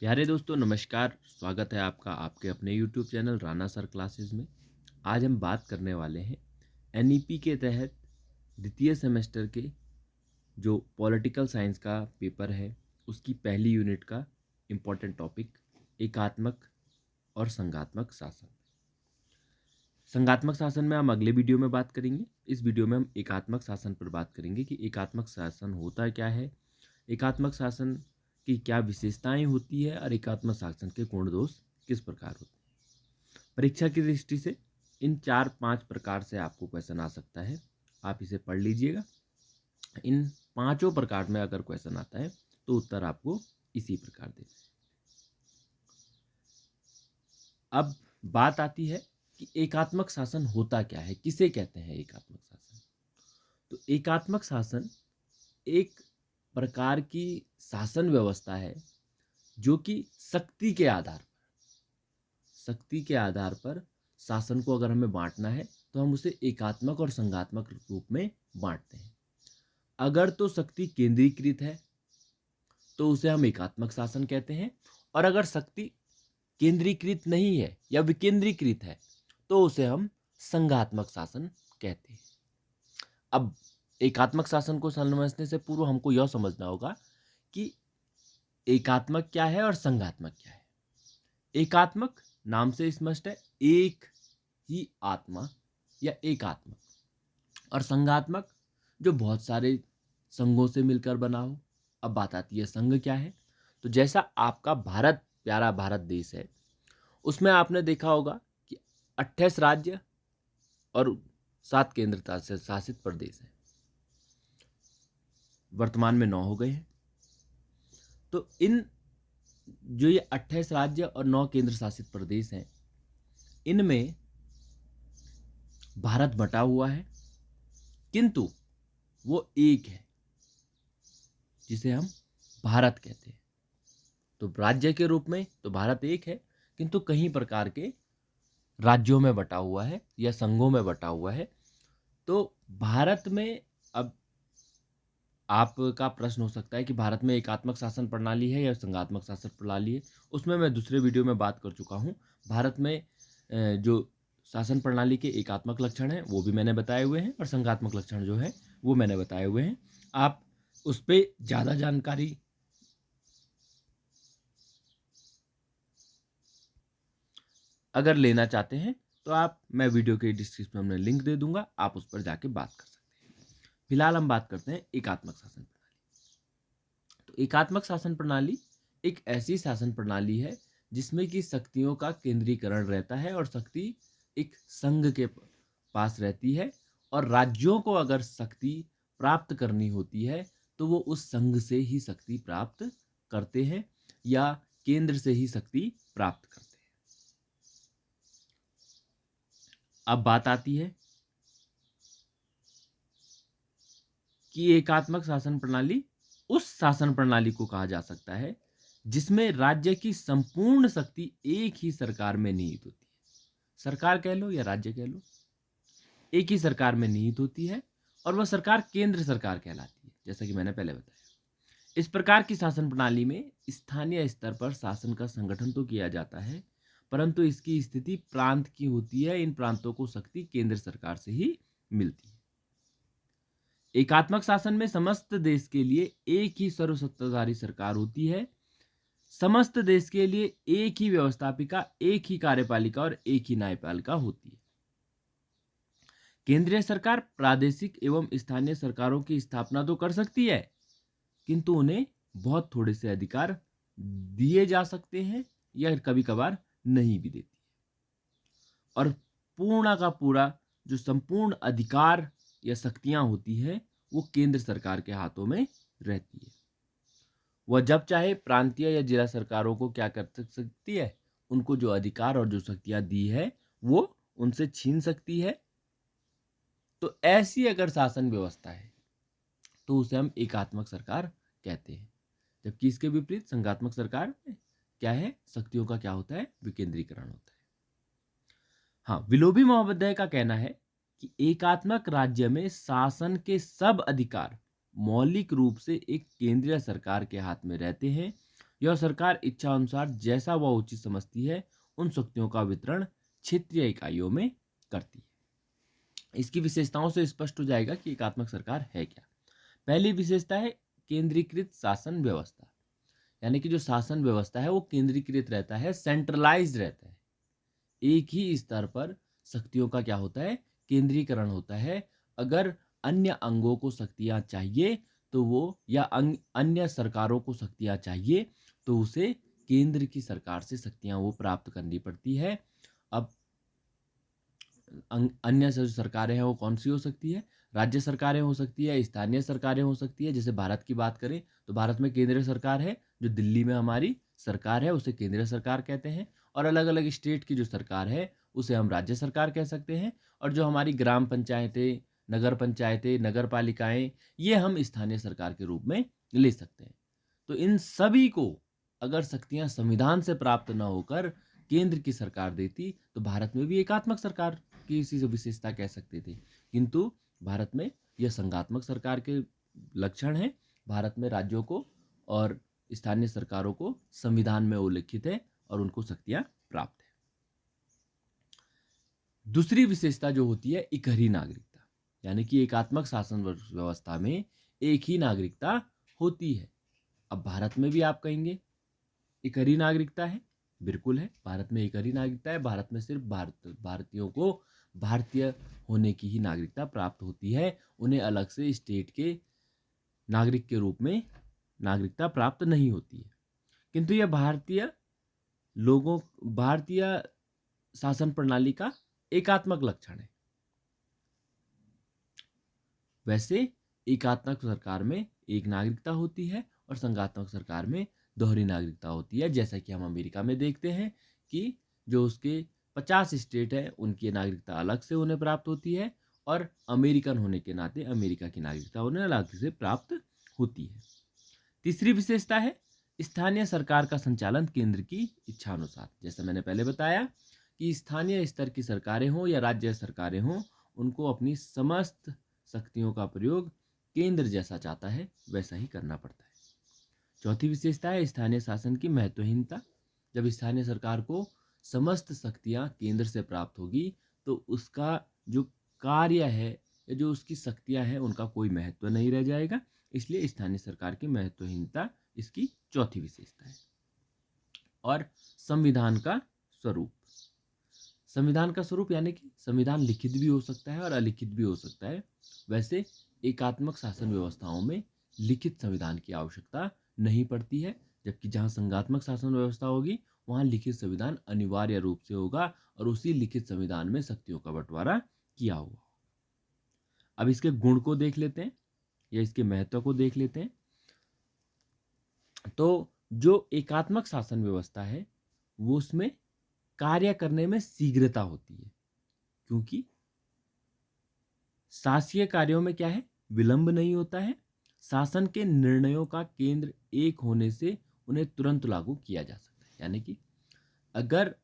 प्यारे दोस्तों नमस्कार। स्वागत है आपका आपके अपने YouTube channel Rana sir classes में। आज हम बात करने वाले हैं एनईपी के तहत द्वितीय सेमेस्टर के जो पॉलिटिकल साइंस का पेपर है उसकी पहली यूनिट का इम्पोर्टेंट टॉपिक एकात्मक और संघात्मक शासन। संघात्मक शासन में हम अगले वीडियो में बात करेंगे। इस वीडियो में हम एकात्मक शासन पर बात करेंगे कि एकात्मक शासन होता क्या है, एकात्मक शासन की क्या विशेषताएं होती है और एकात्मक शासन के गुण दोष किस प्रकार होते हैं। परीक्षा की दृष्टि से इन 4-5 प्रकार से आपको क्वेश्चन आ सकता है। आप इसे पढ़ लीजिएगा। इन पांचों प्रकार में अगर क्वेश्चन आता है तो उत्तर आपको इसी प्रकार देना है। अब बात आती है कि एकात्मक शासन होता क्या है, किसे कहते हैं एकात्मक शासन। तो एकात्मक शासन एक प्रकार की शासन व्यवस्था है जो कि शक्ति के आधार पर शासन को अगर हमें बांटना है तो हम उसे एकात्मक और संघात्मक रूप में बांटते हैं। अगर तो शक्ति केंद्रीकृत है तो उसे हम एकात्मक शासन कहते हैं, और अगर शक्ति केंद्रीकृत नहीं है या विकेंद्रीकृत है तो उसे हम संघात्मक शासन कहते हैं। अब एकात्मक शासन को समझने से पूर्व हमको यह समझना होगा कि एकात्मक क्या है और संघात्मक क्या है। एकात्मक नाम से स्पष्ट है, एक ही आत्मा या एकात्मक, और संघात्मक जो बहुत सारे संघों से मिलकर बना हो। अब बात आती है संघ क्या है। तो जैसा आपका भारत, प्यारा भारत देश है, उसमें आपने देखा होगा कि 28 राज्य और 7 केंद्र शासित प्रदेश हैं। वर्तमान में 9 हो गए हैं। तो इन जो ये 28 राज्य और 9 केंद्र शासित प्रदेश हैं, इनमें भारत बटा हुआ है, किंतु वो एक है जिसे हम भारत कहते हैं। तो राज्य के रूप में तो भारत एक है, किंतु कई प्रकार के राज्यों में बटा हुआ है या संघों में बटा हुआ है। तो भारत में अब आपका प्रश्न हो सकता है कि भारत में एकात्मक शासन प्रणाली है या संघात्मक शासन प्रणाली है। उसमें मैं दूसरे वीडियो में बात कर चुका हूँ। भारत में जो शासन प्रणाली के एकात्मक लक्षण हैं वो भी मैंने बताए हुए हैं, और संघात्मक लक्षण जो है वो मैंने बताए हुए हैं। आप उस पर ज़्यादा जानकारी अगर लेना चाहते हैं तो मैं वीडियो के डिस्क्रिप्शन में लिंक दे दूंगा, आप उस पर जाके बात कर सकते हैं। फिलहाल हम बात करते हैं एकात्मक शासन प्रणाली। तो एकात्मक शासन प्रणाली एक ऐसी शासन प्रणाली है जिसमें कि शक्तियों का केंद्रीकरण रहता है और शक्ति एक संघ के पास रहती है, और राज्यों को अगर शक्ति प्राप्त करनी होती है तो वो उस संघ से ही शक्ति प्राप्त करते हैं या केंद्र से ही शक्ति प्राप्त करते हैं। अब बात आती है कि एकात्मक शासन प्रणाली उस शासन प्रणाली को कहा जा सकता है जिसमें राज्य की संपूर्ण शक्ति एक ही सरकार में निहित होती है। सरकार कह लो या राज्य कह लो, एक ही सरकार में निहित होती है, और वह सरकार केंद्र सरकार कहलाती है, जैसा कि मैंने पहले बताया। इस प्रकार की शासन प्रणाली में स्थानीय स्तर पर शासन का संगठन तो किया जाता है, परंतु इसकी स्थिति प्रांत की होती है। इन प्रांतों को शक्ति केंद्र सरकार से ही मिलती है। एकात्मक शासन में समस्त देश के लिए एक ही सर्वसत्ताधारी सरकार होती है। समस्त देश के लिए एक ही व्यवस्थापिका, एक ही कार्यपालिका और एक ही न्यायपालिका होती है। केंद्रीय सरकार प्रादेशिक एवं स्थानीय सरकारों की स्थापना तो कर सकती है, किंतु उन्हें बहुत थोड़े से अधिकार दिए जा सकते हैं या कभी कभार नहीं भी देती है। और पूर्ण का पूरा जो संपूर्ण अधिकार या शक्तियां होती हैं वो केंद्र सरकार के हाथों में रहती है। वह जब चाहे प्रांतीय या जिला सरकारों को क्या कर सकती है, उनको जो अधिकार और जो शक्तियां दी है वो उनसे छीन सकती है। तो ऐसी अगर शासन व्यवस्था है तो उसे हम एकात्मक सरकार कहते हैं, जबकि इसके विपरीत संघात्मक सरकार में क्या है, शक्तियों का क्या होता है, विकेंद्रीकरण होता है। हाँ, विलोभी महोपाध्याय का कहना है कि एकात्मक राज्य में शासन के सब अधिकार मौलिक रूप से एक केंद्रीय सरकार के हाथ में रहते हैं, यह सरकार इच्छा अनुसार जैसा वह उचित समझती है उन शक्तियों का वितरण क्षेत्रीय इकाइयों में करती है। इसकी विशेषताओं से स्पष्ट हो जाएगा कि एकात्मक सरकार है क्या। पहली विशेषता है केंद्रीकृत शासन व्यवस्था, यानी कि जो शासन व्यवस्था है वो केंद्रीकृत रहता है, सेंट्रलाइज्ड रहता है। एक ही स्तर पर शक्तियों का क्या होता है, केंद्रीकरण होता है। अगर अन्य अंगों को शक्तियां चाहिए तो वो, या अन्य सरकारों को शक्तियां चाहिए तो उसे केंद्र की सरकार से शक्तियां वो प्राप्त करनी पड़ती है। अब अन्य जो सरकारें हैं वो कौन सी हो सकती है, राज्य सरकारें हो सकती है, स्थानीय सरकारें हो सकती है। जैसे भारत की बात करें तो भारत में केंद्रीय सरकार है, जो दिल्ली में हमारी सरकार है उसे केंद्रीय सरकार कहते हैं। और अलग अलग स्टेट की जो सरकार है उसे हम राज्य सरकार कह सकते हैं। और जो हमारी ग्राम पंचायतें, नगर पालिकाएं, ये हम स्थानीय सरकार के रूप में ले सकते हैं। तो इन सभी को अगर शक्तियां संविधान से प्राप्त न होकर केंद्र की सरकार देती तो भारत में भी एकात्मक सरकार की इसी जो विशेषता कह सकते थे। किंतु भारत में यह संघात्मक सरकार के लक्षण है। भारत में राज्यों को और स्थानीय सरकारों को संविधान में उल्लिखित है और उनको शक्तियां प्राप्त है। दूसरी विशेषता जो होती है इकहरी नागरिकता, यानी कि एकात्मक शासन व्यवस्था में एक ही नागरिकता होती है। अब भारत में भी आप कहेंगे इकहरी नागरिकता है, बिल्कुल है, भारत में इकहरी नागरिकता है। भारत में सिर्फ भारतीयों को भारतीय होने की ही नागरिकता प्राप्त होती है, उन्हें अलग से स्टेट के नागरिक के रूप में नागरिकता प्राप्त नहीं होती है। किंतु यह भारतीय शासन प्रणाली का एकात्मक लक्षण है। वैसे एकात्मक सरकार में एक नागरिकता होती है और संघात्मक सरकार में दोहरी नागरिकता होती है। जैसा कि हम अमेरिका में देखते हैं कि जो उसके 50 स्टेट है उनकी नागरिकता अलग से उन्हें प्राप्त होती है और अमेरिकन होने के नाते अमेरिका की नागरिकता उन्हें अलग से प्राप्त होती है। तीसरी विशेषता है स्थानीय सरकार का संचालन केंद्र की इच्छा अनुसार। जैसा मैंने पहले बताया कि स्थानीय स्तर की सरकारें हों या राज्य सरकारें हों, उनको अपनी समस्त शक्तियों का प्रयोग केंद्र जैसा चाहता है वैसा ही करना पड़ता है। चौथी विशेषता है स्थानीय शासन की महत्वहीनता। जब स्थानीय सरकार को समस्त शक्तियां केंद्र से प्राप्त होगी तो उसका जो कार्य है या जो उसकी शक्तियां हैं उनका कोई महत्व नहीं रह जाएगा। इसलिए स्थानीय सरकार की महत्वहीनता इसकी चौथी विशेषता है। और संविधान का स्वरूप, संविधान का स्वरूप यानी कि संविधान लिखित भी हो सकता है और अलिखित भी हो सकता है। वैसे एकात्मक शासन व्यवस्थाओं में लिखित संविधान की आवश्यकता नहीं पड़ती है, जबकि जहां संघात्मक शासन व्यवस्था होगी वहां लिखित संविधान अनिवार्य रूप से होगा और उसी लिखित संविधान में शक्तियों का बंटवारा किया हुआ। अब इसके गुण को देख लेते हैं या इसके महत्व को देख लेते हैं। तो जो एकात्मक शासन व्यवस्था है वो उसमें कार्य करने में शीघ्रता होती है, क्योंकि शासकीय कार्यों में क्या है, विलंब नहीं होता है। शासन के निर्णयों का केंद्र एक होने से उन्हें तुरंत लागू किया जा सकता है। यानी कि अगर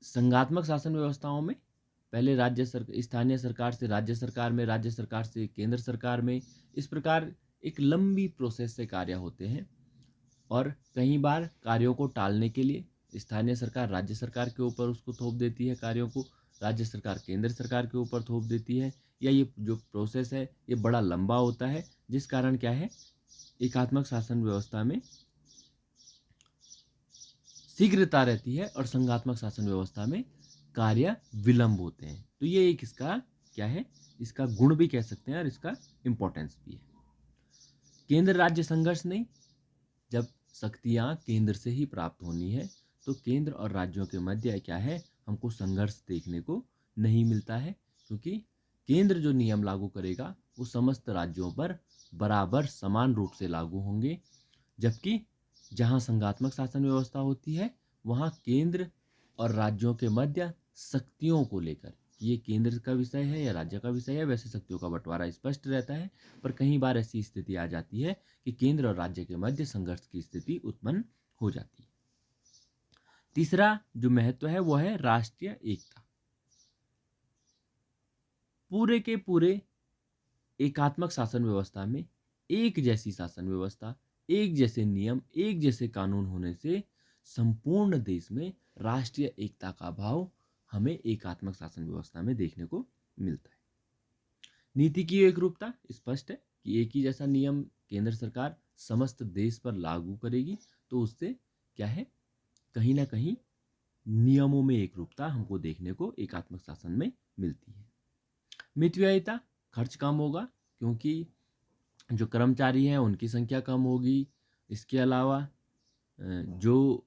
संघात्मक शासन व्यवस्थाओं में पहले स्थानीय सरकार से राज्य सरकार में, राज्य सरकार से केंद्र सरकार में, इस प्रकार एक लंबी प्रोसेस से कार्य होते हैं और कई बार कार्यों को टालने के लिए स्थानीय सरकार राज्य सरकार के ऊपर उसको थोप देती है, कार्यों को राज्य सरकार केंद्र सरकार के ऊपर थोप देती है, या ये जो प्रोसेस है ये बड़ा लंबा होता है, जिस कारण क्या है एकात्मक शासन व्यवस्था में शीघ्रता रहती है और संघात्मक शासन व्यवस्था में कार्य विलंब होते हैं। तो ये एक इसका क्या है, इसका गुण भी कह सकते हैं और इसका इंपॉर्टेंस भी है। केंद्र राज्य संघर्ष नहीं, जब शक्तियां केंद्र से ही प्राप्त होनी है तो केंद्र और राज्यों के मध्य क्या है, हमको संघर्ष देखने को नहीं मिलता है, क्योंकि केंद्र जो नियम लागू करेगा वो समस्त राज्यों पर बराबर समान रूप से लागू होंगे। जबकि जहां संघात्मक शासन व्यवस्था होती है वहां केंद्र और राज्यों के मध्य शक्तियों को लेकर, ये केंद्र का विषय है या राज्य का विषय है, वैसे शक्तियों का बंटवारा स्पष्ट रहता है। पर कई बार ऐसी स्थिति आ जाती है कि केंद्र और राज्य के मध्य संघर्ष की स्थिति उत्पन्न हो जाती है। तीसरा जो महत्व है वो है राष्ट्रीय एकता। पूरे के पूरे एकात्मक शासन व्यवस्था में एक जैसी शासन व्यवस्था, एक जैसे नियम, एक जैसे कानून होने से संपूर्ण देश में राष्ट्रीय एकता का भाव हमें एकात्मक शासन व्यवस्था में देखने को मिलता है। नीति की एकरूपता स्पष्ट है कि एक ही जैसा नियम केंद्र सरकार समस्त देश पर लागू करेगी, तो उससे क्या है, कहीं ना कहीं नियमों में एकरूपता हमको देखने को एकात्मक शासन में मिलती है। मितव्ययिता, खर्च कम होगा क्योंकि जो कर्मचारी हैं उनकी संख्या कम होगी। इसके अलावा जो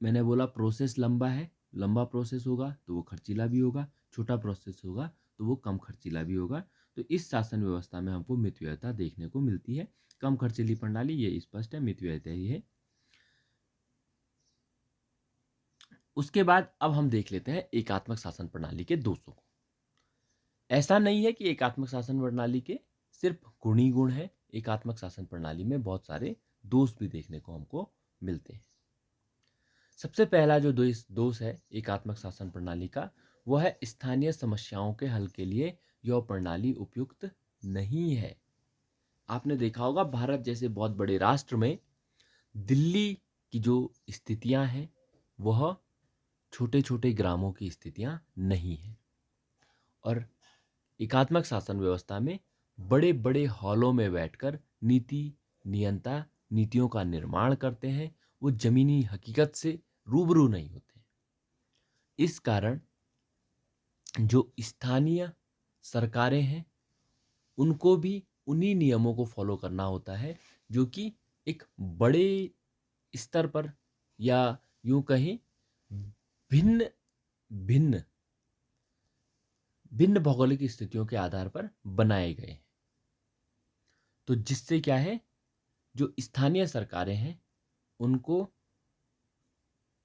मैंने बोला प्रोसेस लंबा है, लंबा प्रोसेस होगा तो वो खर्चीला भी होगा, छोटा प्रोसेस होगा तो वो कम खर्चीला भी होगा। तो इस शासन व्यवस्था में हमको मितव्ययिता देखने को मिलती है। कम खर्चीली प्रणाली, ये स्पष्ट है, मितव्ययिता ही है। उसके बाद अब हम देख लेते हैं एकात्मक शासन प्रणाली के दोषों को। ऐसा नहीं है कि एकात्मक शासन प्रणाली के सिर्फ गुण ही गुण है, एकात्मक शासन प्रणाली में बहुत सारे दोष भी देखने को हमको मिलते हैं। सबसे पहला जो दोष है एकात्मक शासन प्रणाली का, वह है स्थानीय समस्याओं के हल के लिए यह प्रणाली उपयुक्त नहीं है। आपने देखा होगा भारत जैसे बहुत बड़े राष्ट्र में दिल्ली की जो स्थितियां हैं वह छोटे छोटे ग्रामों की स्थितियां नहीं है। और एकात्मक शासन व्यवस्था में बड़े बड़े हॉलों में बैठकर नियंता नीतियों का निर्माण करते हैं, वो जमीनी हकीकत से रूबरू नहीं होते। इस कारण जो स्थानीय सरकारें हैं उनको भी उन्हीं नियमों को फॉलो करना होता है जो कि एक बड़े स्तर पर, या यूं कहें भिन्न भिन्न भिन्न भौगोलिक स्थितियों के आधार पर बनाए गए हैं। तो जिससे क्या है, जो स्थानीय सरकारें हैं उनको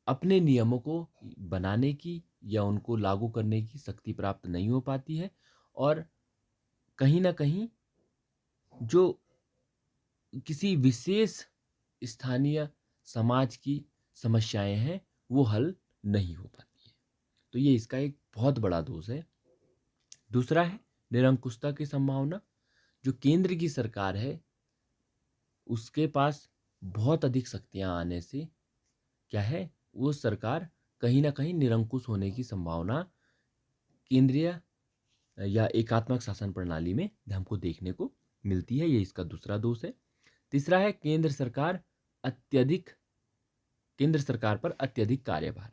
अपने नियमों को बनाने की या उनको लागू करने की शक्ति प्राप्त नहीं हो पाती है, और कहीं ना कहीं जो किसी विशेष स्थानीय समाज की समस्याएं हैं वो हल नहीं हो पाती है। तो ये इसका एक बहुत बड़ा दोष है। दूसरा है निरंकुशता की संभावना। जो केंद्र की सरकार है उसके पास बहुत अधिक शक्तियां आने से क्या है, वो सरकार कहीं ना कहीं निरंकुश होने की संभावना केंद्रीय या एकात्मक शासन प्रणाली में हमको देखने को मिलती है। ये इसका दूसरा दोष है। तीसरा है केंद्र सरकार पर अत्यधिक कार्यभार।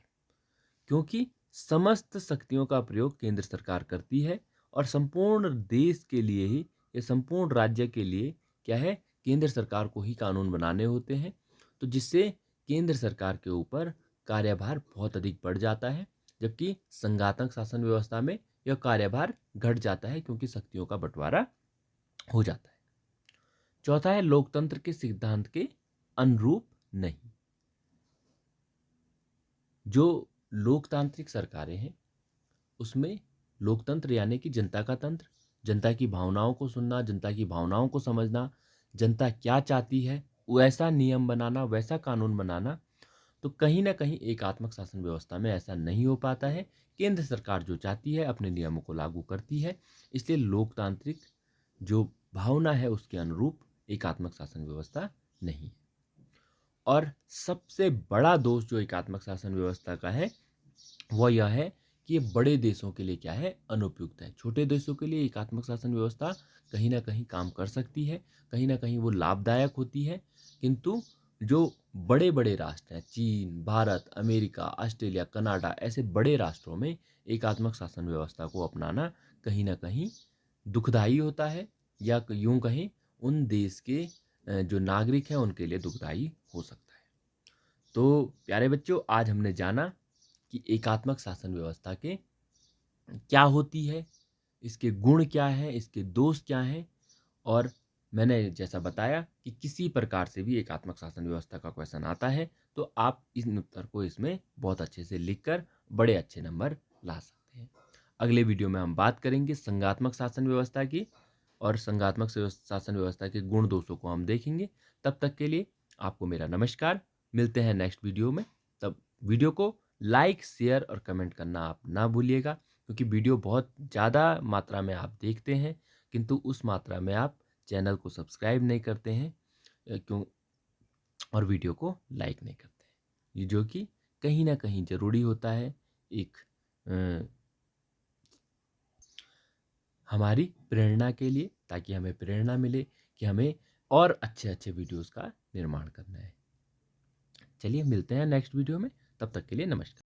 क्योंकि समस्त शक्तियों का प्रयोग केंद्र सरकार करती है और संपूर्ण देश के लिए ही या संपूर्ण राज्य के लिए क्या है, केंद्र सरकार को ही कानून बनाने होते हैं। तो जिससे केंद्र सरकार के ऊपर कार्यभार बहुत अधिक बढ़ जाता है, जबकि संघात्मक शासन व्यवस्था में यह कार्यभार घट जाता है क्योंकि शक्तियों का बंटवारा हो जाता है। चौथा है लोकतंत्र के सिद्धांत के अनुरूप नहीं। जो लोकतांत्रिक सरकारें हैं उसमें लोकतंत्र यानी कि जनता का तंत्र, जनता की भावनाओं को सुनना, जनता की भावनाओं को समझना, जनता क्या चाहती है वैसा नियम बनाना, वैसा कानून बनाना, तो कहीं ना कहीं एकात्मक शासन व्यवस्था में ऐसा नहीं हो पाता है। केंद्र सरकार जो चाहती है अपने नियमों को लागू करती है, इसलिए लोकतांत्रिक जो भावना है उसके अनुरूप एकात्मक शासन व्यवस्था नहीं है। और सबसे बड़ा दोष जो एकात्मक शासन व्यवस्था का है वह यह है कि ये बड़े देशों के लिए क्या है, अनुपयुक्त है। छोटे देशों के लिए एकात्मक शासन व्यवस्था कहीं ना कहीं काम कर सकती है, कहीं ना कहीं वो लाभदायक होती है, किंतु जो बड़े बड़े राष्ट्र हैं, चीन, भारत, अमेरिका, ऑस्ट्रेलिया, कनाडा, ऐसे बड़े राष्ट्रों में एकात्मक शासन व्यवस्था को अपनाना कहीं ना कहीं दुखदाई होता है, या यूं कहें उन देश के जो नागरिक हैं उनके लिए दुखदाई हो सकता है। तो प्यारे बच्चों, आज हमने जाना कि एकात्मक शासन व्यवस्था के क्या होती है, इसके गुण क्या हैं, इसके दोष क्या हैं, और मैंने जैसा बताया कि किसी प्रकार से भी एकात्मक शासन व्यवस्था का क्वेश्चन आता है तो आप इस उत्तर को इसमें बहुत अच्छे से लिखकर बड़े अच्छे नंबर ला सकते हैं। अगले वीडियो में हम बात करेंगे संघात्मक शासन व्यवस्था की, और संघात्मक शासन व्यवस्था के गुण दोषों को हम देखेंगे। तब तक के लिए आपको मेरा नमस्कार। मिलते हैं नेक्स्ट वीडियो में। तब वीडियो को लाइक, शेयर और कमेंट करना आप ना भूलिएगा, क्योंकि वीडियो बहुत ज़्यादा मात्रा में आप देखते हैं किंतु उस मात्रा में आप चैनल को सब्सक्राइब नहीं करते हैं। क्यों और वीडियो को लाइक नहीं करते हैं, ये जो कि कहीं ना कहीं ज़रूरी होता है एक हमारी प्रेरणा के लिए, ताकि हमें प्रेरणा मिले कि हमें और अच्छे अच्छे वीडियोस का निर्माण करना है। चलिए मिलते हैं नेक्स्ट वीडियो में, तब तक के लिए नमस्कार।